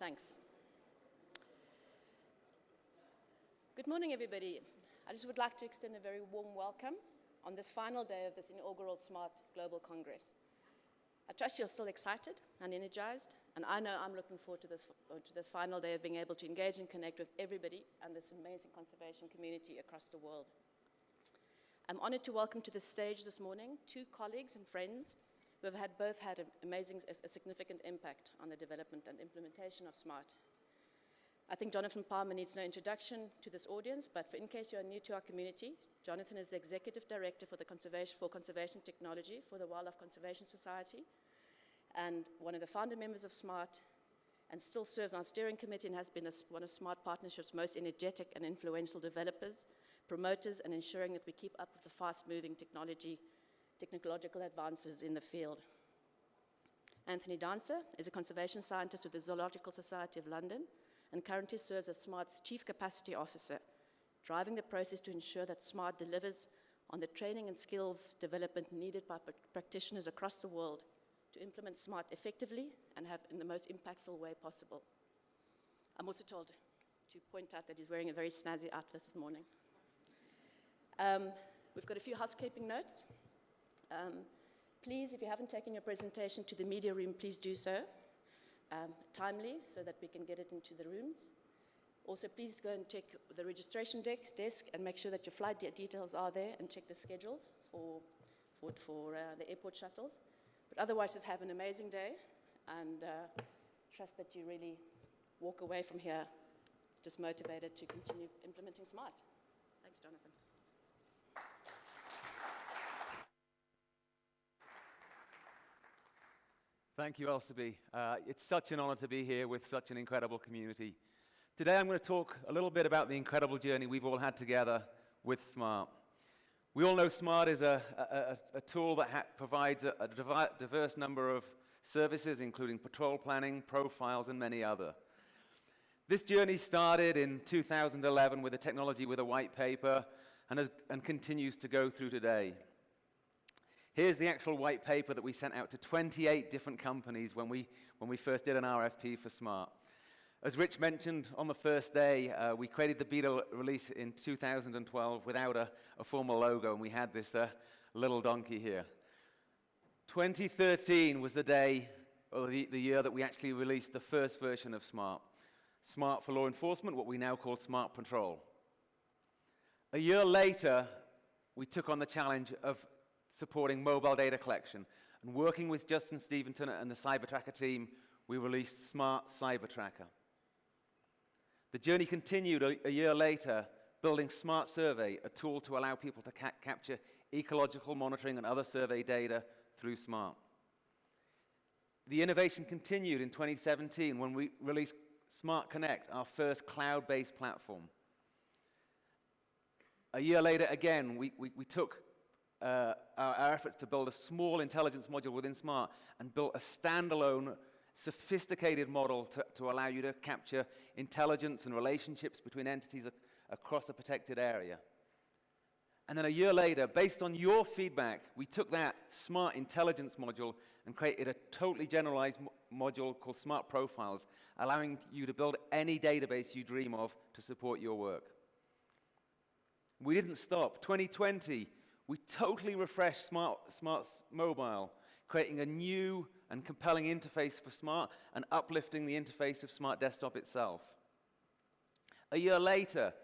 Thanks. Good morning, everybody. I just would like to extend a very warm welcome on this final day of this inaugural SMART Global Congress. I trust you're still excited and energized, and I know I'm looking forward to this final day of being able to engage and connect with everybody and this amazing conservation community across the world. I'm honored to welcome to the stage this morning two colleagues and friends who have both had a significant impact on the development and implementation of SMART. I think Jonathan Palmer needs no introduction to this audience, but in case you are new to our community, Jonathan is the Executive Director for Conservation Technology for the Wildlife Conservation Society and one of the founder members of SMART, and still serves on our steering committee and has been one of SMART Partnership's most energetic and influential developers, promoters, and ensuring that we keep up with the fast-moving technological advances in the field. Anthony Dancer is a conservation scientist with the Zoological Society of London and currently serves as SMART's Chief Capacity Officer, driving the process to ensure that SMART delivers on the training and skills development needed by practitioners across the world to implement SMART effectively and have in the most impactful way possible. I'm also told to point out that he's wearing a very snazzy outfit this morning. We've got a few housekeeping notes. Please, if you haven't taken your presentation to the media room, please do so timely so that we can get it into the rooms. Also, please go and check the registration desk and make sure that your flight details are there and check the schedules for the airport shuttles. But otherwise, just have an amazing day and trust that you really walk away from here just motivated to continue implementing SMART. Thanks, Jonathan. Thank you, Elsaby. It's such an honor to be here with such an incredible community. Today I'm going to talk a little bit about the incredible journey we've all had together with SMART. We all know SMART is a tool that provides a diverse number of services, including patrol planning, profiles, and many other. This journey started in 2011 with a technology with a white paper and continues to go through today. Here's the actual white paper that we sent out to 28 different companies when we first did an RFP for SMART. As Rich mentioned, on the first day, we created the beta release in 2012 without a formal logo, and we had this little donkey here. 2013 was the day, or the year that we actually released the first version of SMART. SMART for law enforcement, what we now call SMART Patrol. A year later, we took on the challenge of supporting mobile data collection. And working with Justin Stevenson and the Cyber Tracker team, we released SMART Cyber Tracker. The journey continued a year later, building SMART Survey, a tool to allow people to capture ecological monitoring and other survey data through SMART. The innovation continued in 2017 when we released SMART Connect, our first cloud-based platform. A year later, again, we took our efforts to build a small intelligence module within SMART and built a standalone, sophisticated model to allow you to capture intelligence and relationships between entities across a protected area. And then a year later, based on your feedback, we took that SMART intelligence module and created a totally generalized module called SMART Profiles, allowing you to build any database you dream of to support your work. We didn't stop. 2020, we totally refreshed SMART Mobile, creating a new and compelling interface for SMART and uplifting the interface of SMART Desktop itself. A year later,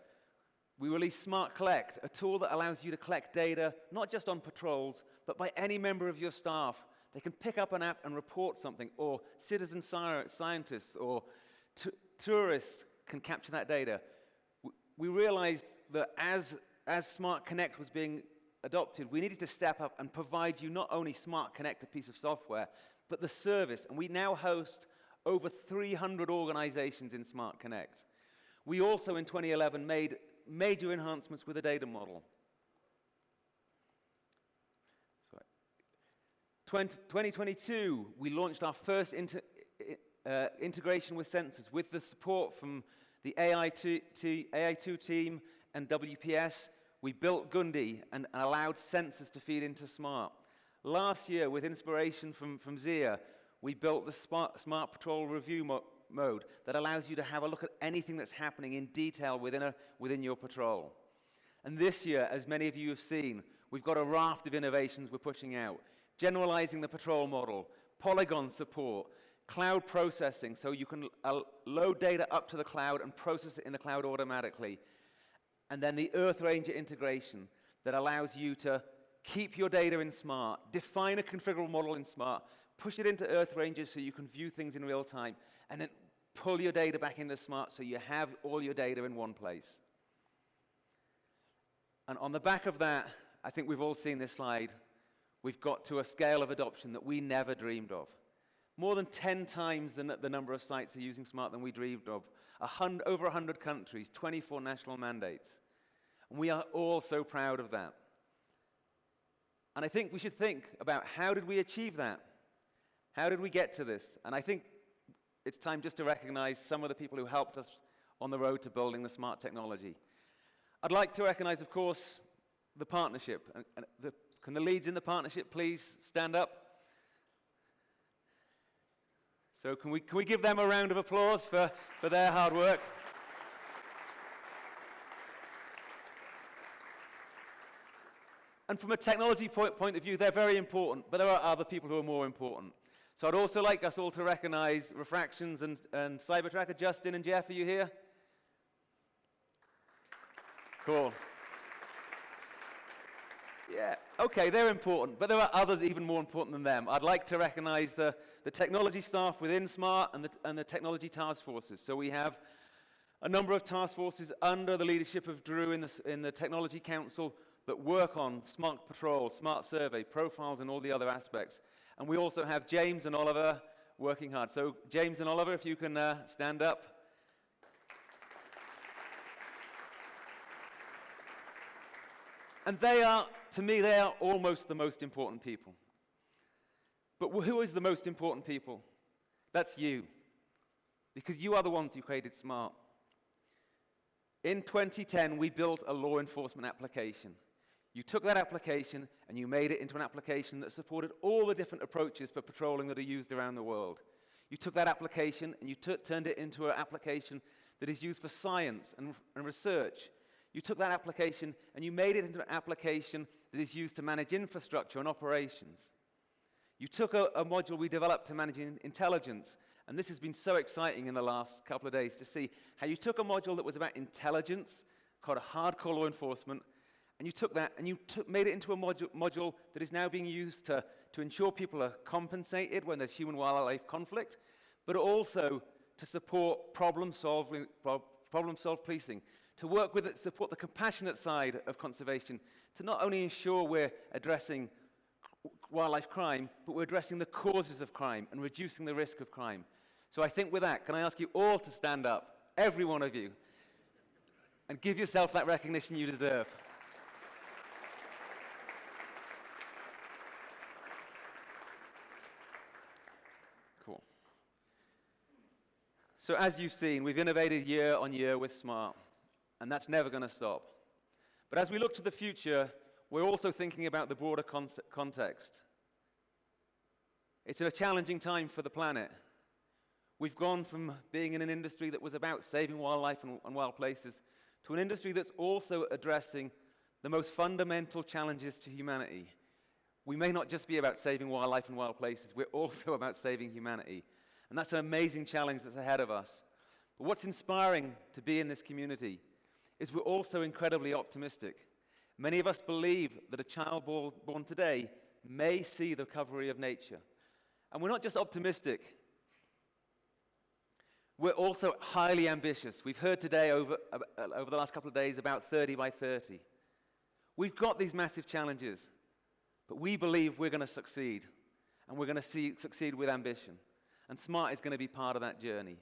we released SMART Collect, a tool that allows you to collect data, not just on patrols, but by any member of your staff. They can pick up an app and report something, or citizen scientists or tourists can capture that data. We realized that as SMART Connect was being adopted, we needed to step up and provide you not only SMART Connect, a piece of software, but the service. And we now host over 300 organizations in SMART Connect. We also, in 2011, made major enhancements with the data model. 2022, we launched our first integration with sensors with the support from the AI2 team and WPS. We built Gundi and allowed sensors to feed into SMART. Last year, with inspiration from Zia, we built the SMART Patrol Review mode that allows you to have a look at anything that's happening in detail within your patrol. And this year, as many of you have seen, we've got a raft of innovations we're pushing out. Generalizing the patrol model, polygon support, cloud processing, so you can load data up to the cloud and process it in the cloud automatically. And then the EarthRanger integration that allows you to keep your data in SMART, define a configurable model in SMART, push it into EarthRanger so you can view things in real time, and then pull your data back into SMART so you have all your data in one place. And on the back of that, I think we've all seen this slide, we've got to a scale of adoption that we never dreamed of. More than 10 times the number of sites are using SMART than we dreamed of. Over 100 countries, 24 national mandates. And we are all so proud of that. And I think we should think about how did we achieve that? How did we get to this? And I think it's time just to recognize some of the people who helped us on the road to building the SMART technology. I'd like to recognize, of course, the partnership. Can the leads in the partnership please stand up? So can we give them a round of applause for their hard work? And from a technology point of view, they're very important, but there are other people who are more important. So I'd also like us all to recognize Refractions and Cybertracker. Justin and Jeff, are you here? Cool. Yeah, okay, they're important, but there are others even more important than them. I'd like to recognize the technology staff within SMART and the technology task forces. So we have a number of task forces under the leadership of Drew in the Technology Council that work on SMART Patrol, SMART Survey, profiles, and all the other aspects. And we also have James and Oliver working hard. So James and Oliver, if you can stand up. And they are, to me, they are almost the most important people. But who is the most important people? That's you. Because you are the ones who created SMART. In 2010, we built a law enforcement application. You took that application and you made it into an application that supported all the different approaches for patrolling that are used around the world. You took that application and you turned it into an application that is used for science and research. You took that application and you made it into an application that is used to manage infrastructure and operations. You took a module we developed to manage intelligence, and this has been so exciting in the last couple of days to see how you took a module that was about intelligence, called a hardcore law enforcement, and you took that and you made it into a module that is now being used to ensure people are compensated when there's human-wildlife conflict, but also to support problem-solved policing, to work with it, support the compassionate side of conservation, to not only ensure we're addressing wildlife crime, but we're addressing the causes of crime and reducing the risk of crime. So I think with that, can I ask you all to stand up, every one of you, and give yourself that recognition you deserve. Cool. So as you've seen, we've innovated year on year with SMART, and that's never going to stop. But as we look to the future, we're also thinking about the broader context. It's a challenging time for the planet. We've gone from being in an industry that was about saving wildlife and wild places to an industry that's also addressing the most fundamental challenges to humanity. We may not just be about saving wildlife and wild places, we're also about saving humanity. And that's an amazing challenge that's ahead of us. But what's inspiring to be in this community is we're also incredibly optimistic. Many of us believe that a child born today may see the recovery of nature. And we're not just optimistic, we're also highly ambitious. We've heard today over the last couple of days about 30 by 30. We've got these massive challenges, but we believe we're going to succeed, and we're going to succeed with ambition. And SMART is going to be part of that journey.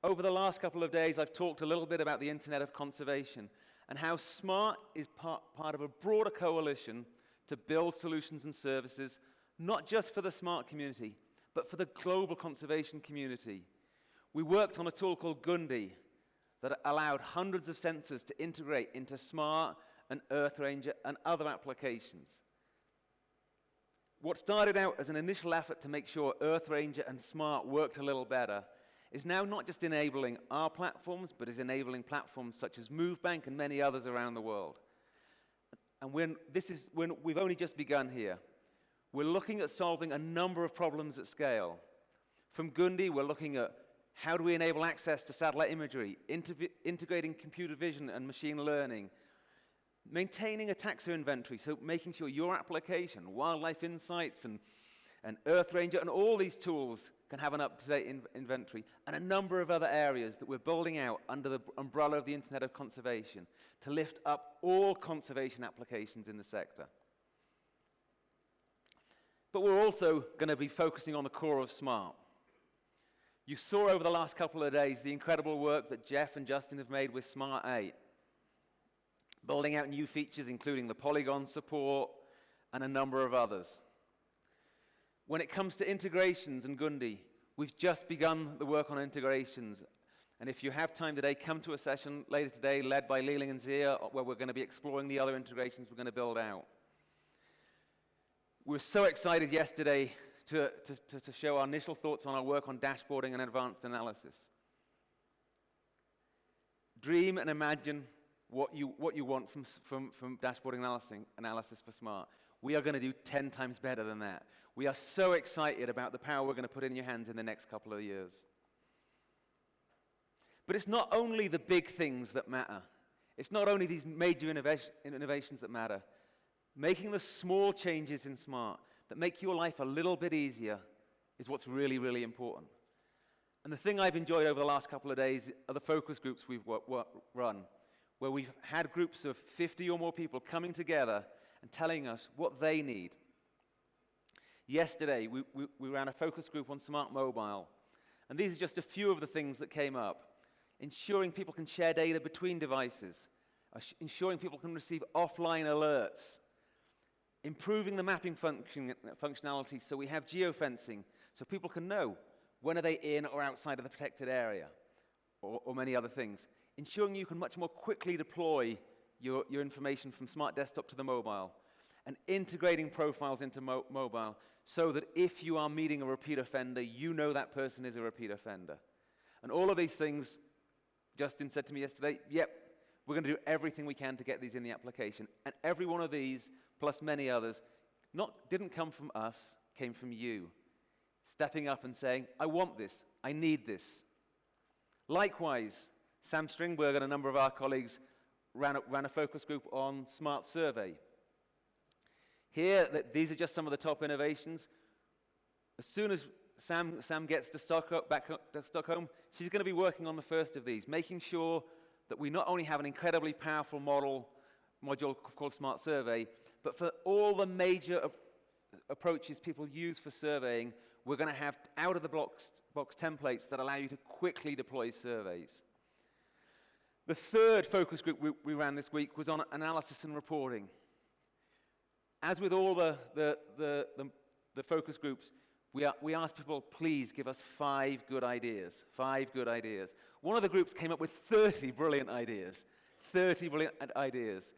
Over the last couple of days, I've talked a little bit about the Internet of Conservation and how SMART is part of a broader coalition to build solutions and services, not just for the SMART community, but for the global conservation community. We worked on a tool called Gundi that allowed hundreds of sensors to integrate into SMART and EarthRanger and other applications. What started out as an initial effort to make sure EarthRanger and SMART worked a little better is now not just enabling our platforms, but is enabling platforms such as MoveBank and many others around the world. And when we've only just begun here. We're looking at solving a number of problems at scale. From Gundi, we're looking at how do we enable access to satellite imagery, integrating computer vision and machine learning, maintaining a taxa inventory, so making sure your application, Wildlife Insights and EarthRanger and all these tools can have an up-to-date inventory, and a number of other areas that we're building out under the umbrella of the Internet of Conservation to lift up all conservation applications in the sector. But we're also going to be focusing on the core of SMART. You saw over the last couple of days the incredible work that Jeff and Justin have made with SMART-8, building out new features including the polygon support and a number of others. When it comes to integrations and Gundi, we've just begun the work on integrations. And if you have time today, come to a session later today led by Leland and Zia, where we're going to be exploring the other integrations we're going to build out. We were so excited yesterday to show our initial thoughts on our work on dashboarding and advanced analysis. Dream and imagine what you want from dashboarding analysis for SMART. We are going to do 10 times better than that. We are so excited about the power we're going to put in your hands in the next couple of years. But it's not only the big things that matter. It's not only these major innovations that matter. Making the small changes in SMART that make your life a little bit easier is what's really, really important. And the thing I've enjoyed over the last couple of days are the focus groups we've run, where we've had groups of 50 or more people coming together and telling us what they need. Yesterday, we ran a focus group on Smart Mobile, and these are just a few of the things that came up. Ensuring people can share data between devices, ensuring people can receive offline alerts, improving the mapping functionality so we have geofencing, so people can know when are they in or outside of the protected area, or many other things. Ensuring you can much more quickly deploy your information from Smart Desktop to the mobile, and integrating profiles into mobile so that if you are meeting a repeat offender, you know that person is a repeat offender. And all of these things, Justin said to me yesterday, yep, we're going to do everything we can to get these in the application. And every one of these, plus many others, didn't come from us, came from you. Stepping up and saying, I want this, I need this. Likewise, Sam Stringberg and a number of our colleagues ran a focus group on Smart Survey. Here, these are just some of the top innovations. As soon as Sam gets to back to Stockholm, she's going to be working on the first of these, making sure that we not only have an incredibly powerful module called Smart Survey, but for all the major approaches people use for surveying, we're going to have out-of-the-box templates that allow you to quickly deploy surveys. The third focus group we ran this week was on analysis and reporting. As with all the focus groups, we asked people, please give us 5 good ideas. 5 good ideas. One of the groups came up with 30 brilliant ideas. 30 brilliant ideas.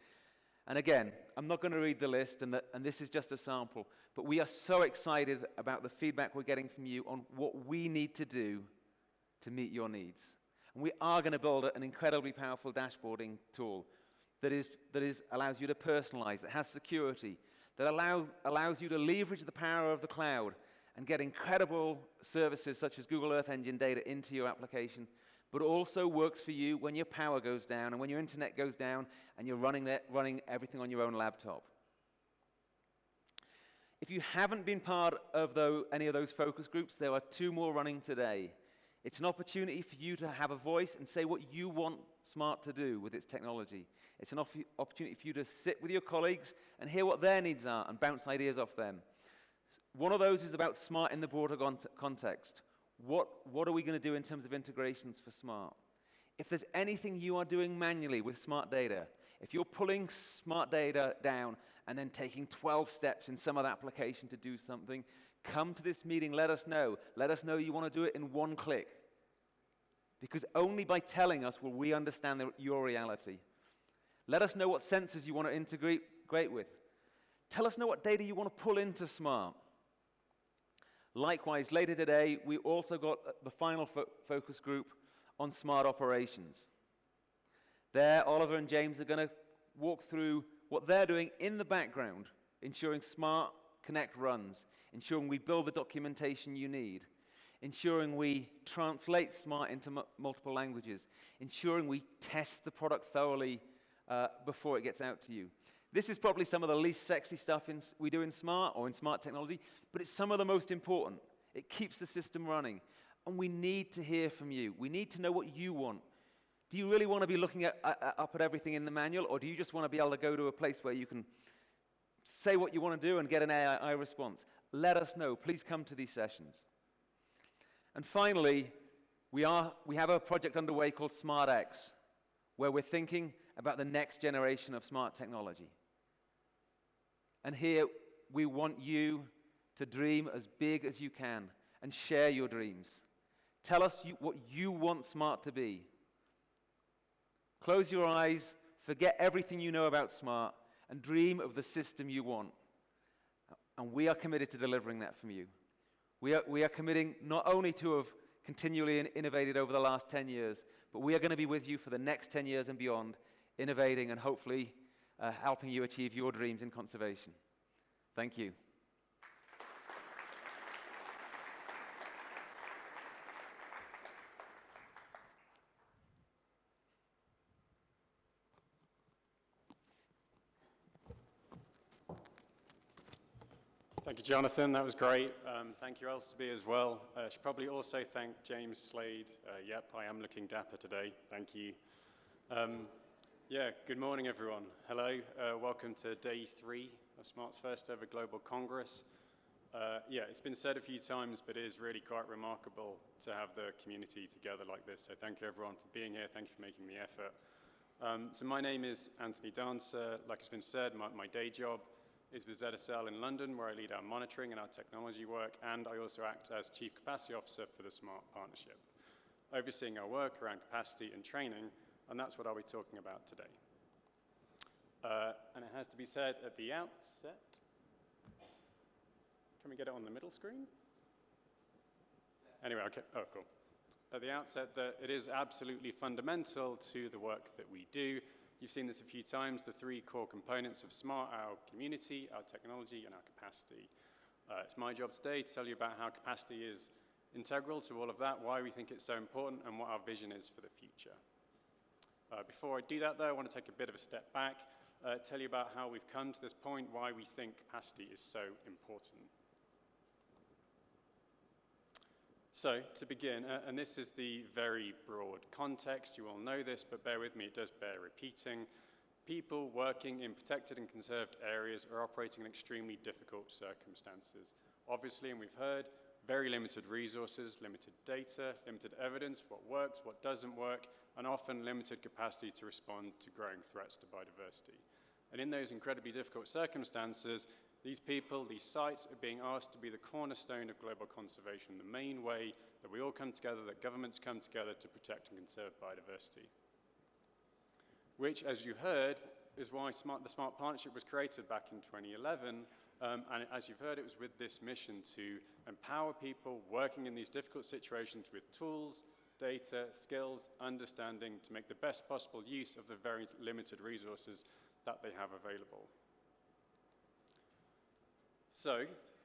And again, I'm not going to read the list, and this is just a sample, but we are so excited about the feedback we're getting from you on what we need to do to meet your needs. And we are going to build an incredibly powerful dashboarding tool that allows you to personalize, that has security, that allows you to leverage the power of the cloud and get incredible services such as Google Earth Engine data into your application, but also works for you when your power goes down and when your internet goes down and you're running everything on your own laptop. If you haven't been part of any of those focus groups, there are 2 more running today. It's an opportunity for you to have a voice and say what you want SMART to do with its technology. It's an opportunity for you to sit with your colleagues and hear what their needs are and bounce ideas off them. One of those is about SMART in the broader context. What are we going to do in terms of integrations for SMART? If there's anything you are doing manually with SMART data, if you're pulling SMART data down and then taking 12 steps in some other application to do something, come to this meeting, let us know. Let us know you want to do it in 1 click. Because only by telling us will we understand your reality. Let us know what sensors you want to integrate with. Tell us what data you want to pull into SMART. Likewise, later today, we also got the final focus group on smart operations. There, Oliver and James are going to walk through what they're doing in the background, ensuring Smart Connect runs, ensuring we build the documentation you need, ensuring we translate Smart into multiple languages, ensuring we test the product thoroughly before it gets out to you. This is probably some of the least sexy stuff we do in Smart or in Smart technology, but it's some of the most important. It keeps the system running. And we need to hear from you. We need to know what you want. Do you really want to be looking up at everything in the manual, or do you just want to be able to go to a place where you can say what you want to do and get an AI response? Let us know. Please come to these sessions. And finally, we have a project underway called SmartX, where we're thinking about the next generation of smart technology. And here, we want you to dream as big as you can and share your dreams. Tell us what you want Smart to be. Close your eyes, forget everything you know about Smart, and dream of the system you want. And we are committed to delivering that from you. We are committing not only to have continually innovated over the last 10 years, but we are going to be with you for the next 10 years and beyond, innovating and hopefully helping you achieve your dreams in conservation. Thank you. Thank you, Jonathan. That was great. Thank you, Elsterby, as well. I should probably also thank James Slade. Yep, I am looking dapper today. Thank you. Yeah, good morning, everyone. Hello. Welcome to day 3 of Smart's first ever Global Congress. Yeah, it's been said a few times, but it is really quite remarkable to have the community together like this. So thank you, everyone, for being here. Thank you for making the effort. So my name is Anthony Dancer. Like it's been said, my day job is with ZSL in London, where I lead our monitoring and our technology work, and I also act as Chief Capacity Officer for the SMART Partnership, overseeing our work around capacity and training, and that's what I'll be talking about today. And it has to be said at the outset, can we get it on the middle screen? Anyway, okay, oh, cool. At the outset, that it is absolutely fundamental to the work that we do. You've seen this a few times, the 3 core components of SMART: our community, our technology, and our capacity. It's my job today to tell you about how capacity is integral to all of that, why we think it's so important, and what our vision is for the future. Before I do that, though, I want to take a bit of a step back, tell you about how we've come to this point, why we think capacity is so important. So, to begin, and this is the very broad context, you all know this, but bear with me, it does bear repeating. People working in protected and conserved areas are operating in extremely difficult circumstances. Obviously, and we've heard, very limited resources, limited data, limited evidence, what works, what doesn't work, and often limited capacity to respond to growing threats to biodiversity. And in those incredibly difficult circumstances, these people, these sites, are being asked to be the cornerstone of global conservation, the main way that we all come together, that governments come together to protect and conserve biodiversity. Which, as you heard, is why the SMART Partnership was created back in 2011. And as you've heard, it was with this mission to empower people working in these difficult situations with tools, data, skills, understanding to make the best possible use of the very limited resources that they have available. So,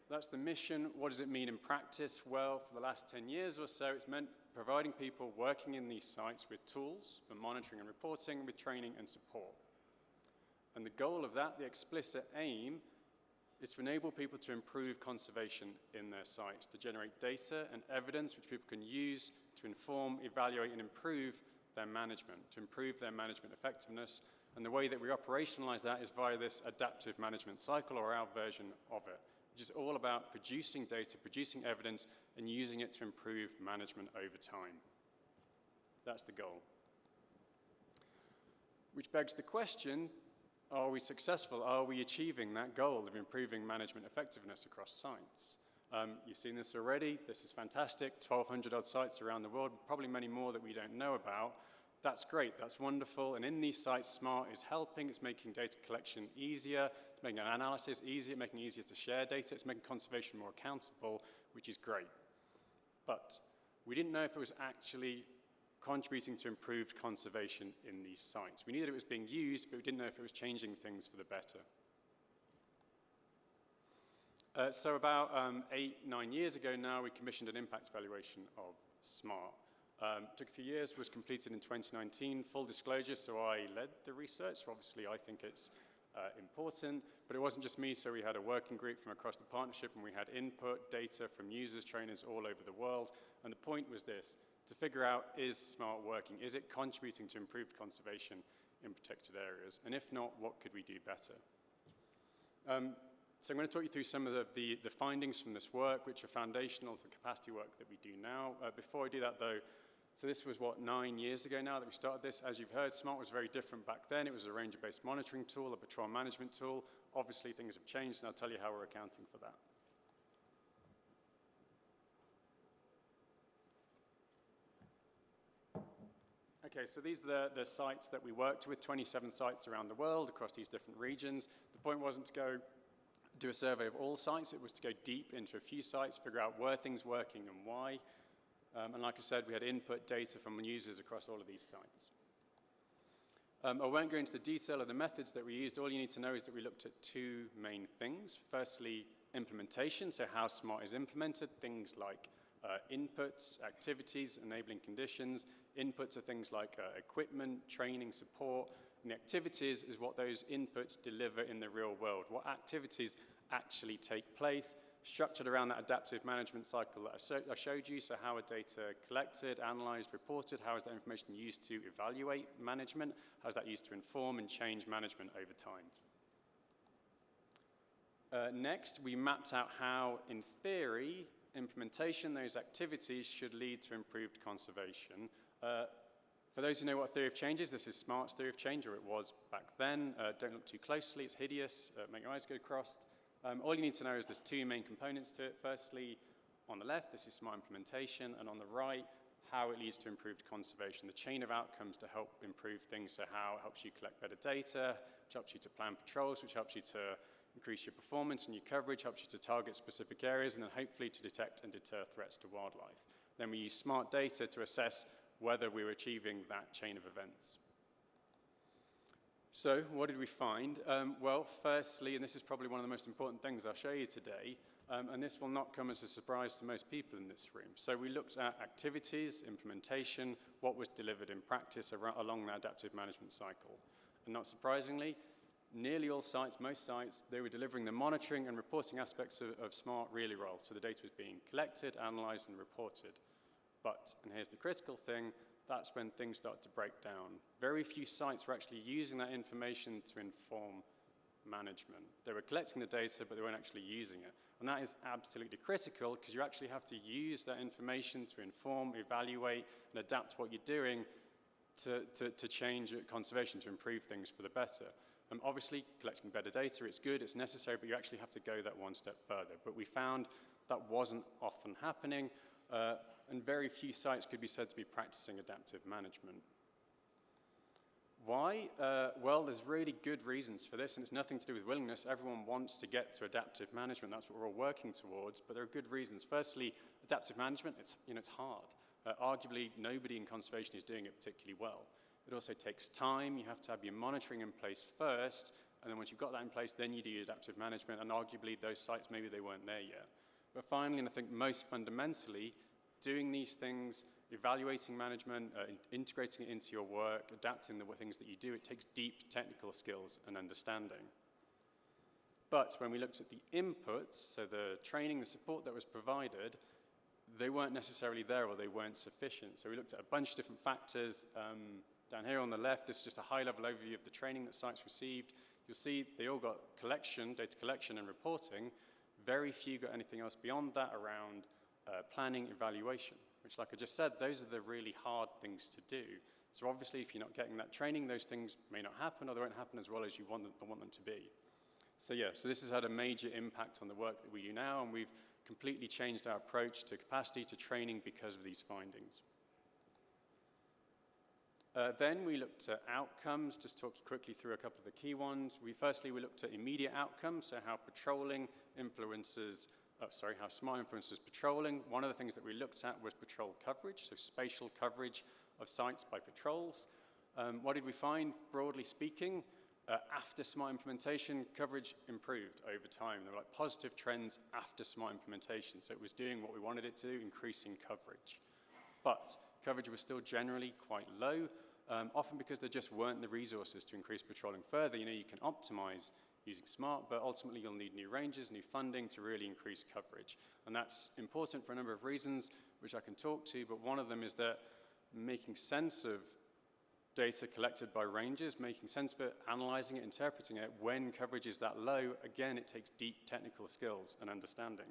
that's the mission. What does it mean in practice? Well, for the last 10 years or so, it's meant providing people working in these sites with tools for monitoring and reporting, with training and support. And the goal of that, the explicit aim, is to enable people to improve conservation in their sites, to generate data and evidence which people can use to inform, evaluate, and improve their management, to improve their management effectiveness. And the way that we operationalize that is via this adaptive management cycle, or our version of it, which is all about producing data, producing evidence, and using it to improve management over time. That's the goal. Which begs the question, are we successful? Are we achieving that goal of improving management effectiveness across sites? You've seen this already. This is fantastic. 1,200 odd sites around the world, probably many more that we don't know about. That's great, that's wonderful, and in these sites, SMART is helping, it's making data collection easier, it's making analysis easier, making it easier to share data, it's making conservation more accountable, which is great. But we didn't know if it was actually contributing to improved conservation in these sites. We knew that it was being used, but we didn't know if it was changing things for the better. So about 8-9 years ago now, we commissioned an impact evaluation of SMART. Took a few years, was completed in 2019. Full disclosure, so I led the research. So obviously, I think it's important, but it wasn't just me. So we had a working group from across the partnership, and we had input, data from users, trainers all over the world. And the point was this: to figure out, is SMART working? Is it contributing to improved conservation in protected areas? And if not, what could we do better? So I'm going to talk you through some of the findings from this work, which are foundational to the capacity work that we do now. Before I do that, though, so this was, 9 years ago now that we started this. As you've heard, SMART was very different back then. It was a ranger-based monitoring tool, a patrol management tool. Obviously, things have changed, and I'll tell you how we're accounting for that. Okay, so these are the sites that we worked with, 27 sites around the world across these different regions. The point wasn't to go do a survey of all sites, it was to go deep into a few sites, figure out were things working and why. And like I said, we had input data from users across all of these sites. I won't go into the detail of the methods that we used. All you need to know is that we looked at two main things. Firstly, implementation, so how SMART is implemented, things like inputs, activities, enabling conditions. Inputs are things like equipment, training, support, and the activities is what those inputs deliver in the real world, what activities actually take place, structured around that adaptive management cycle that I showed you, so how are data collected, analyzed, reported, how is that information used to evaluate management, how is that used to inform and change management over time. Next, we mapped out how, in theory, implementation, those activities should lead to improved conservation. For those who know what theory of change is, this is SMART's theory of change, or it was back then. Don't look too closely, it's hideous, make your eyes go crossed. All you need to know is there's two main components to it. Firstly, on the left, this is SMART implementation, and on the right, how it leads to improved conservation, the chain of outcomes to help improve things, so how it helps you collect better data, which helps you to plan patrols, which helps you to increase your performance and your coverage, helps you to target specific areas, and then hopefully to detect and deter threats to wildlife. Then we use SMART data to assess whether we were achieving that chain of events. So what did we find? Well, firstly, and this is probably one of the most important things I'll show you today, and this will not come as a surprise to most people in this room. So we looked at activities, implementation, what was delivered in practice along the adaptive management cycle. And not surprisingly, nearly all sites, most sites, they were delivering the monitoring and reporting aspects of SMART really well. So the data was being collected, analyzed, and reported. But, and here's the critical thing, that's when things start to break down. Very few sites were actually using that information to inform management. They were collecting the data, but they weren't actually using it. And that is absolutely critical, because you actually have to use that information to inform, evaluate, and adapt what you're doing to change conservation, to improve things for the better. Obviously, collecting better data, it's good, it's necessary, but you actually have to go that one step further. But we found that wasn't often happening, and very few sites could be said to be practicing adaptive management. Why? Well, there's really good reasons for this, and it's nothing to do with willingness. Everyone wants to get to adaptive management. That's what we're all working towards, but there are good reasons. Firstly, adaptive management, it's hard. Arguably, nobody in conservation is doing it particularly well. It also takes time. You have to have your monitoring in place first, and then once you've got that in place, then you do your adaptive management, and arguably those sites, maybe they weren't there yet. But finally, and I think most fundamentally, doing these things, evaluating management, integrating it into your work, adapting the things that you do, it takes deep technical skills and understanding. But when we looked at the inputs, so the training, the support that was provided, they weren't necessarily there, or they weren't sufficient. So we looked at a bunch of different factors. Down here on the left, this is just a high-level overview of the training that sites received. You'll see they all got data collection and reporting. Very few got anything else beyond that around planning, evaluation, which, like I just said, those are the really hard things to do. So obviously, if you're not getting that training, those things may not happen, or they won't happen as well as you want them to be. So yeah, so this has had a major impact on the work that we do now, and we've completely changed our approach to capacity, to training, because of these findings. Then we looked at outcomes, just talk you quickly through a couple of the key ones. Firstly, we looked at immediate outcomes, so how patrolling influences how SMART influences patrolling. One of the things that we looked at was patrol coverage, so spatial coverage of sites by patrols. What did we find? Broadly speaking, after SMART implementation, coverage improved over time. There were like positive trends after SMART implementation, so it was doing what we wanted it to, increasing coverage. But coverage was still generally quite low, often because there just weren't the resources to increase patrolling further. You can optimize using SMART, but ultimately you'll need new ranges, new funding to really increase coverage. And that's important for a number of reasons, which I can talk to, but one of them is that making sense of data collected by rangers, making sense of it, analyzing it, interpreting it, when coverage is that low, again, it takes deep technical skills and understanding.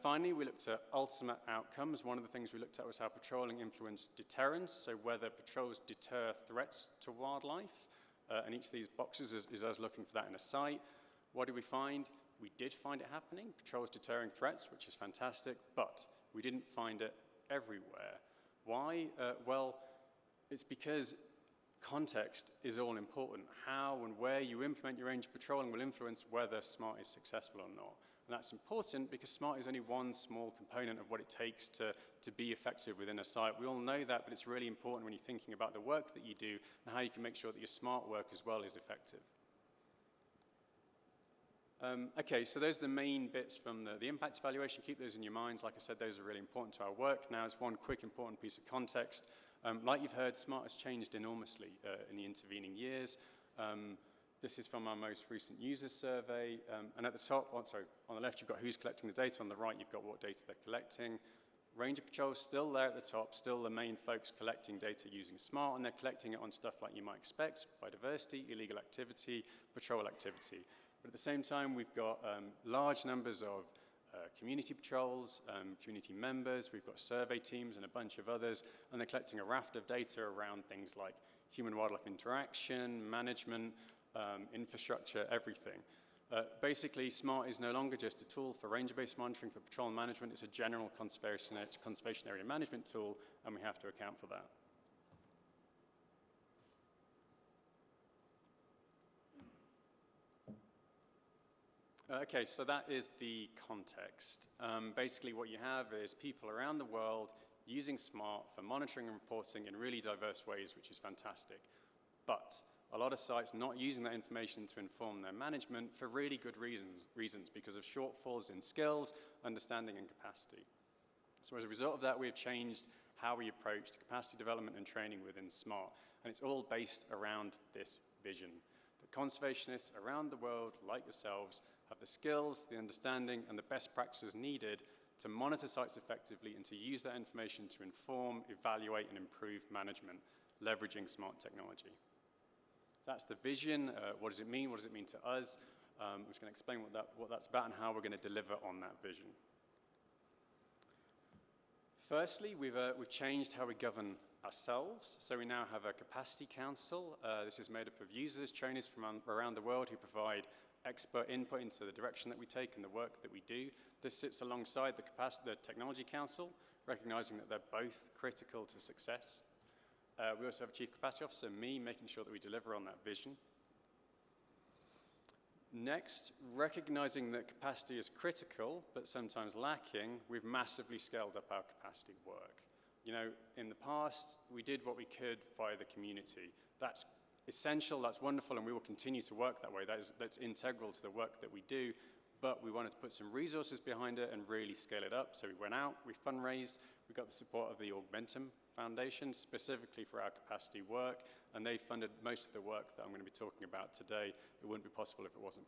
Finally, we looked at ultimate outcomes. One of the things we looked at was how patrolling influenced deterrence, so whether patrols deter threats to wildlife. And each of these boxes is us looking for that in a site. What did we find? We did find it happening, patrols deterring threats, which is fantastic, but we didn't find it everywhere. Why? Well, it's because context is all important. How and where you implement your range patrolling will influence whether SMART is successful or not. And that's important because SMART is only one small component of what it takes to be effective within a site. We all know that, but it's really important when you're thinking about the work that you do and how you can make sure that your SMART work as well is effective. Okay, so those are the main bits from the impact evaluation. Keep those in your minds. Like I said, those are really important to our work. Now, as one quick important piece of context, like you've heard, SMART has changed enormously in the intervening years. This is from our most recent user survey. And at the top, on the left, you've got who's collecting the data. On the right, you've got what data they're collecting. Ranger Patrol is still there at the top, still the main folks collecting data using SMART, and they're collecting it on stuff like you might expect, biodiversity, illegal activity, patrol activity. But at the same time, we've got large numbers of community patrols, community members, we've got survey teams and a bunch of others, and they're collecting a raft of data around things like human-wildlife interaction, management, infrastructure, everything. Basically, SMART is no longer just a tool for ranger-based monitoring for patrol and management, it's a general conservation area management tool, and we have to account for that. Okay, so that is the context. Basically what you have is people around the world using SMART for monitoring and reporting in really diverse ways, which is fantastic. But a lot of sites not using that information to inform their management for really good reasons because of shortfalls in skills, understanding, and capacity. So as a result of that, we have changed how we approach capacity development and training within SMART. And it's all based around this vision. That conservationists around the world, like yourselves, have the skills, the understanding, and the best practices needed to monitor sites effectively and to use that information to inform, evaluate, and improve management, leveraging SMART technology. So that's the vision. What does it mean? What does it mean to us? I'm just going to explain what that's about and how we're going to deliver on that vision. Firstly, we've changed how we govern ourselves. So we now have a capacity council. This is made up of users, trainers from around the world who provide expert input into the direction that we take and the work that we do. This sits alongside the Technology Council, recognizing that they're both critical to success. We also have a Chief Capacity Officer, me, making sure that we deliver on that vision. Next, recognizing that capacity is critical, but sometimes lacking, we've massively scaled up our capacity work. You know, in the past, we did what we could via the community. That's essential, that's wonderful, and we will continue to work that way. That's integral to the work that we do, but we wanted to put some resources behind it and really scale it up. So we went out, we fundraised, we got the support of the Augmentum Foundation, specifically for our capacity work, and they funded most of the work that I'm going to be talking about today. It wouldn't be possible if it wasn't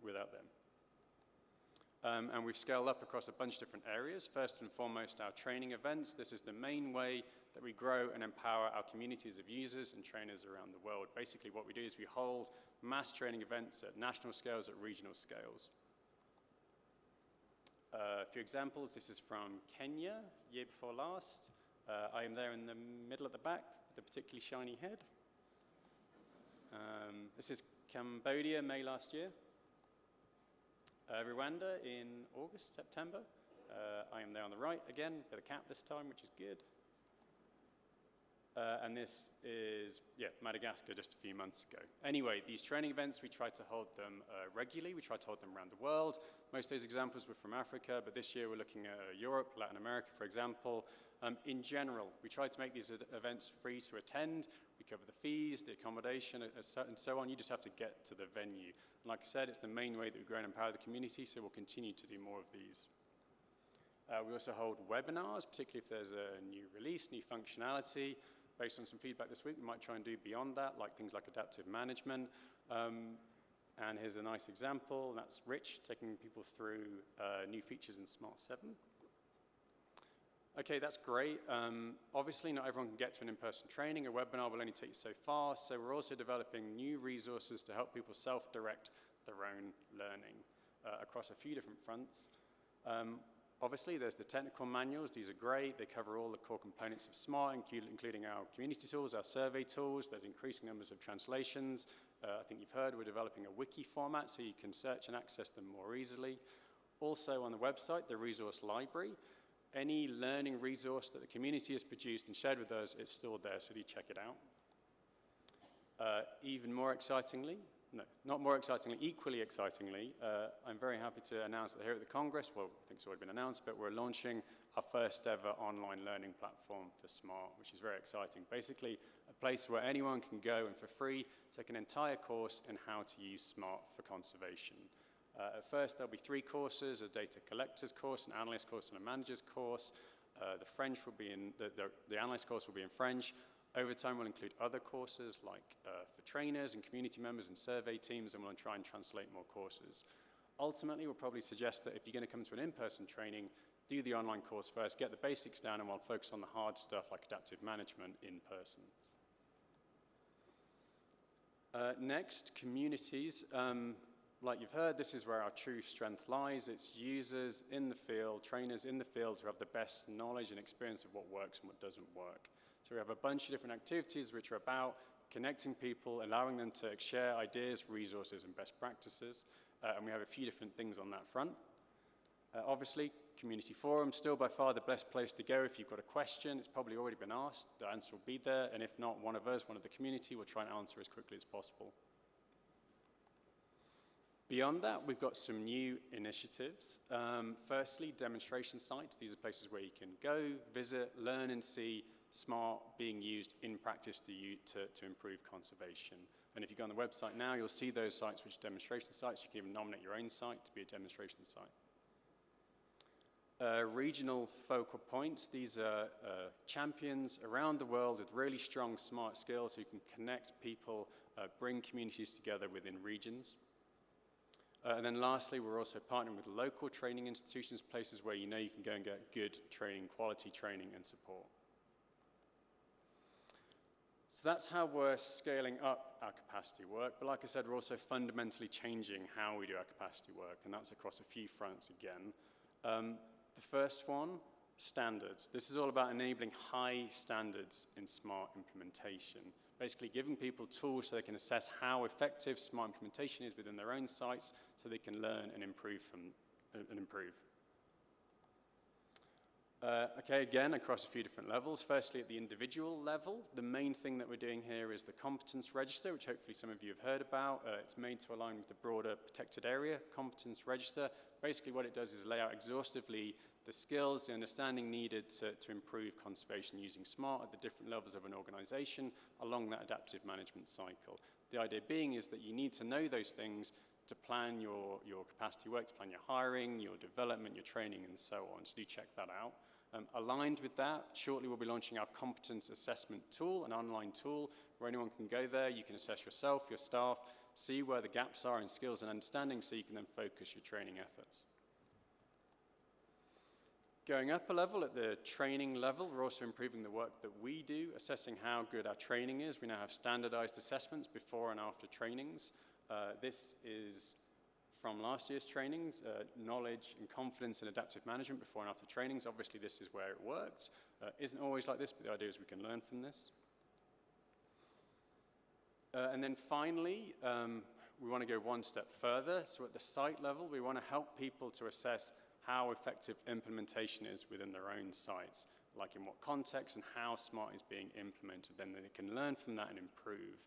without them. And we've scaled up across a bunch of different areas. First and foremost, our training events. This is the main way that we grow and empower our communities of users and trainers around the world. Basically, what we do is we hold mass training events at national scales, at regional scales. A few examples. This is from Kenya, year before last. I am there in the middle at the back with a particularly shiny head. This is Cambodia, May last year. Rwanda in August, September. I am there on the right again, with a cap this time, which is good. And this is, Madagascar just a few months ago. Anyway, these training events, we try to hold them regularly. We try to hold them around the world. Most of those examples were from Africa, but this year we're looking at Europe, Latin America, for example. In general, we try to make these events free to attend. We cover the fees, the accommodation, and so on. You just have to get to the venue. And like I said, it's the main way that we grow and empower the community, so we'll continue to do more of these. We also hold webinars, particularly if there's a new release, new functionality. Based on some feedback this week, we might try and do beyond that, like things like adaptive management. And here's a nice example, and that's Rich taking people through new features in Smart 7. Okay, that's great. Obviously, not everyone can get to an in-person training. A webinar will only take you so far, so we're also developing new resources to help people self-direct their own learning across a few different fronts. Obviously, there's the technical manuals. These are great. They cover all the core components of SMART, including our community tools, our survey tools. There's increasing numbers of translations. I think you've heard we're developing a wiki format so you can search and access them more easily. Also on the website, the resource library. Any learning resource that the community has produced and shared with us, it's stored there, so do check it out. Even more excitingly, no, not more excitingly, equally excitingly, I'm very happy to announce that here at the Congress, well, I think it's already been announced, but we're launching our first ever online learning platform for SMART, which is very exciting. Basically, a place where anyone can go and for free take an entire course in how to use SMART for conservation. At first, there'll be 3 courses, a data collector's course, an analyst course, and a manager's course. The French will be in, the analyst course will be in French. Over time, we'll include other courses like for trainers and community members and survey teams, and we'll try and translate more courses. Ultimately, we'll probably suggest that if you're going to come to an in-person training, do the online course first, get the basics down, and we'll focus on the hard stuff like adaptive management in person. Next, communities. Like you've heard, this is where our true strength lies. It's users in the field, trainers in the field who have the best knowledge and experience of what works and what doesn't work. So we have a bunch of different activities which are about connecting people, allowing them to share ideas, resources, and best practices. And we have a few different things on that front. Obviously, community forums, still by far the best place to go if you've got a question. It's probably already been asked. The answer will be there. And if not, one of us, one of the community, will try and answer as quickly as possible. Beyond that, we've got some new initiatives. Firstly, demonstration sites. These are places where you can go, visit, learn, and see SMART being used in practice to improve conservation. And if you go on the website now, you'll see those sites which are demonstration sites. You can even nominate your own site to be a demonstration site. Regional focal points. These are champions around the world with really strong SMART skills who can connect people, bring communities together within regions. And then lastly, we're also partnering with local training institutions, places where you know you can go and get good training, quality training and support. So that's how we're scaling up our capacity work. But like I said, we're also fundamentally changing how we do our capacity work, and that's across a few fronts again. The first one, standards. This is all about enabling high standards in SMART implementation. Basically giving people tools so they can assess how effective SMART implementation is within their own sites so they can learn and improve. Okay, again, across a few different levels. Firstly, at the individual level, the main thing that we're doing here is the competence register, which hopefully some of you have heard about. It's made to align with the broader protected area competence register. Basically, what it does is lay out exhaustively the skills, the understanding needed to improve conservation using SMART at the different levels of an organization along that adaptive management cycle. The idea being is that you need to know those things to plan your capacity work, to plan your hiring, your development, your training, and so on. So do check that out. Aligned with that, shortly we'll be launching our competence assessment tool, an online tool where anyone can go there, you can assess yourself, your staff, see where the gaps are in skills and understanding so you can then focus your training efforts. Going up a level, at the training level, we're also improving the work that we do, assessing how good our training is. We now have standardized assessments before and after trainings. This is from last year's trainings, knowledge and confidence in adaptive management before and after trainings. Obviously, this is where it worked. Isn't always like this, but the idea is we can learn from this. And then finally, we want to go one step further. So at the site level, we want to help people to assess how effective implementation is within their own sites. like in what context and how SMART is being implemented. Then they can learn from that and improve.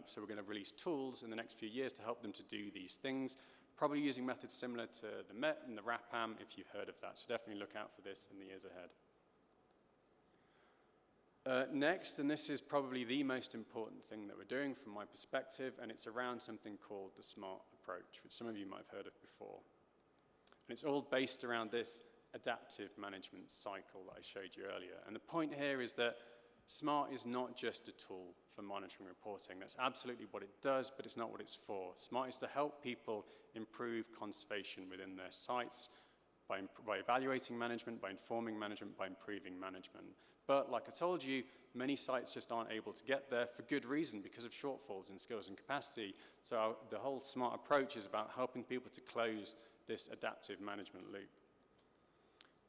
So we're going to release tools in the next few years to help them to do these things, probably using methods similar to the MET and the RAPAM, if you've heard of that. So definitely look out for this in the years ahead. Next, and this is probably the most important thing that we're doing from my perspective, and it's around something called the SMART approach, which some of you might have heard of before. And it's all based around this adaptive management cycle that I showed you earlier. And the point here is that SMART is not just a tool for monitoring and reporting. That's absolutely what it does, but it's not what it's for. SMART is to help people improve conservation within their sites by evaluating management, by informing management, by improving management. But like I told you, many sites just aren't able to get there for good reason, because of shortfalls in skills and capacity. So the whole SMART approach is about helping people to close this adaptive management loop.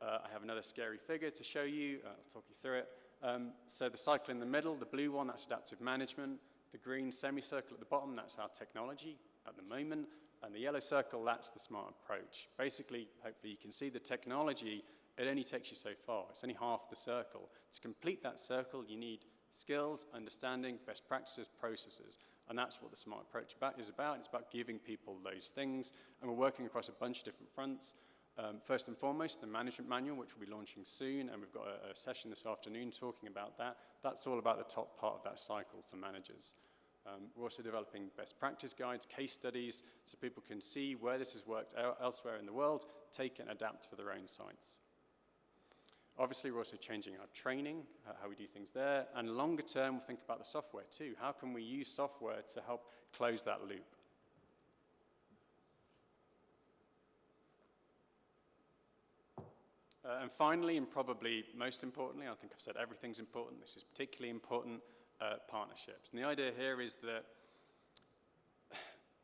I have another scary figure to show you. I'll talk you through it. So the cycle in the middle, the blue one, that's adaptive management. The green semicircle at the bottom, that's our technology at the moment. And the yellow circle, that's the SMART approach. Basically, hopefully you can see the technology, it only takes you so far. It's only half the circle. To complete that circle, you need skills, understanding, best practices, processes. And that's what the SMART approach is about. It's about giving people those things. And we're working across a bunch of different fronts. First and foremost, the management manual, which we'll be launching soon, and we've got a session this afternoon talking about that. That's all about the top part of that cycle for managers. We're also developing best practice guides, case studies, so people can see where this has worked elsewhere in the world, take and adapt for their own sites. Obviously, we're also changing our training, how we do things there, and longer term, we'll think about the software too. How can we use software to help close that loop? And finally, and probably most importantly, I think I've said everything's important, this is particularly important, partnerships. And the idea here is that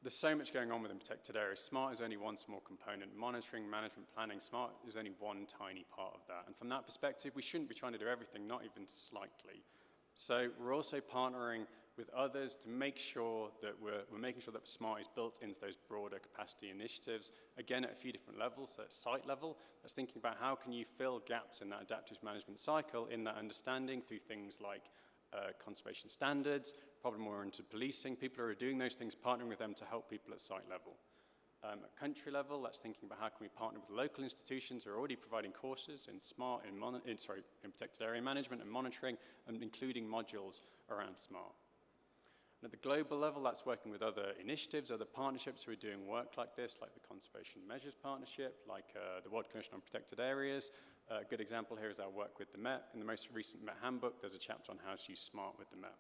there's so much going on within protected areas. SMART is only one small component. Monitoring, management, planning, SMART is only one tiny part of that. And from that perspective, we shouldn't be trying to do everything, not even slightly. So we're also partnering with others to make sure that we're making sure that SMART is built into those broader capacity initiatives, again, at a few different levels. So at site level, that's thinking about how can you fill gaps in that adaptive management cycle, in that understanding through things like conservation standards, problem-oriented policing. People who are doing those things, partnering with them to help people at site level. At country level, that's thinking about how can we partner with local institutions who are already providing courses in SMART, in protected area management and monitoring, and including modules around SMART. And at the global level, that's working with other initiatives, other partnerships who are doing work like this, like the Conservation Measures Partnership, like the World Commission on Protected Areas. A good example here is our work with the Met. In the most recent Met Handbook, there's a chapter on how to use SMART with the Met.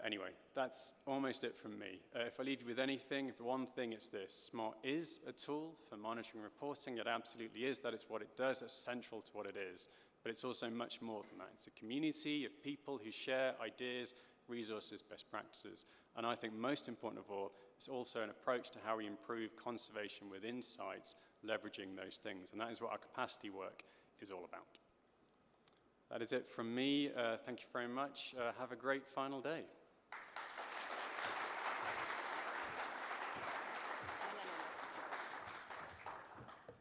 Anyway, that's almost it from me. If I leave you with anything, if one thing, it's this. SMART is a tool for monitoring and reporting. It absolutely is. That is what it does. It's central to what it is. But it's also much more than that. It's a community of people who share ideas, resources, best practices. And I think most important of all, it's also an approach to how we improve conservation within sites, leveraging those things. And that is what our capacity work is all about. That is it from me. Thank you very much. Have a great final day.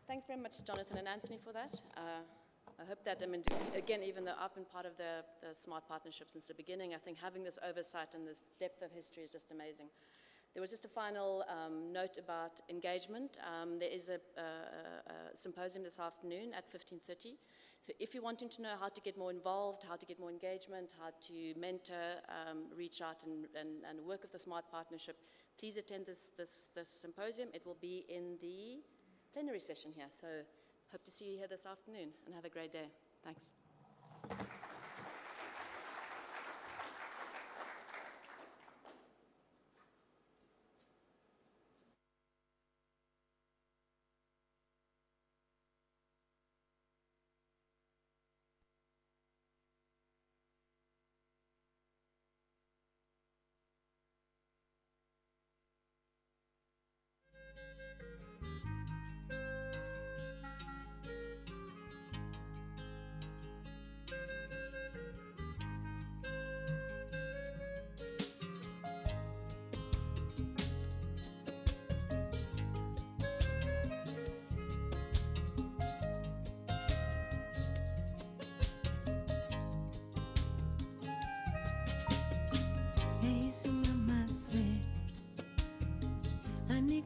Thanks very much, Jonathan and Anthony, for that. I hope that, I mean, again, even though I've been part of the SMART partnership since the beginning, I think having this oversight and this depth of history is just amazing. There was just a final note about engagement. There is a symposium this afternoon at 15:30. So if you're wanting to know how to get more involved, how to get more engagement, how to mentor, reach out and work with the SMART partnership, please attend this symposium. It will be in the plenary session here. So hope to see you here this afternoon, and have a great day. Thanks.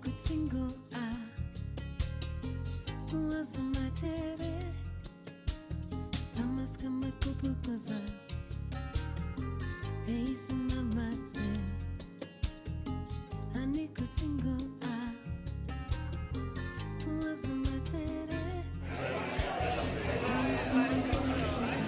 could single out was a matere. Tamas kama kupukoza. Hey, some mama said, I could single out was a matere. Tamas kama kupukoza.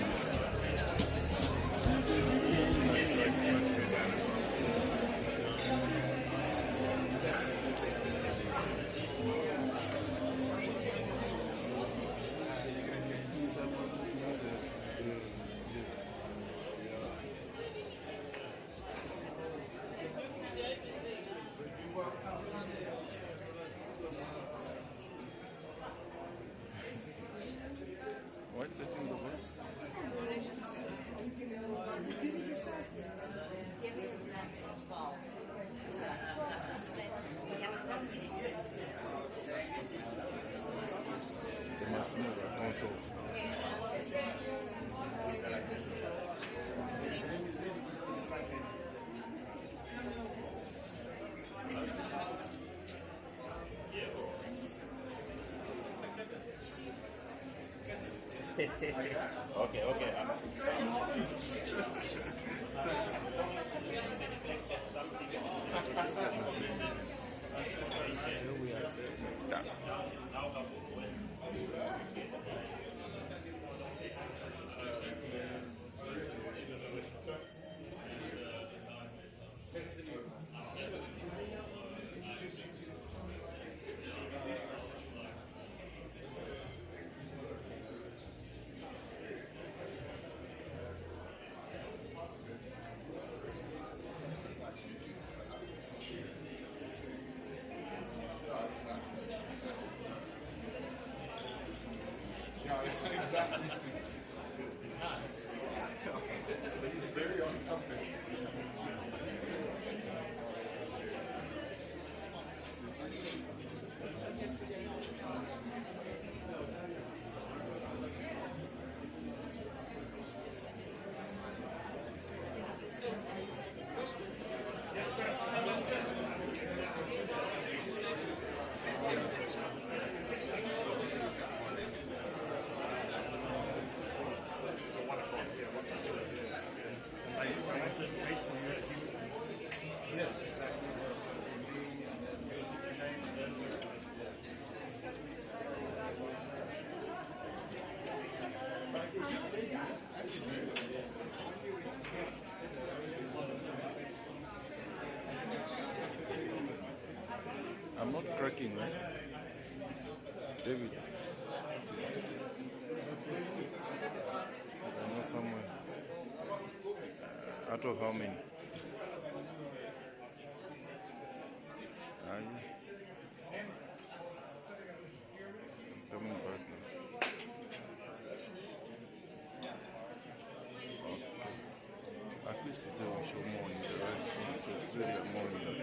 What's it in the way? They must know that don't solve. Okay. So we are saying that. Exactly. But he's very on topic. I'm not cracking, right? David. I know somewhere. Out of how many? Yeah. I'm coming back now. Okay. At least they will show more interaction because really I'm more in that.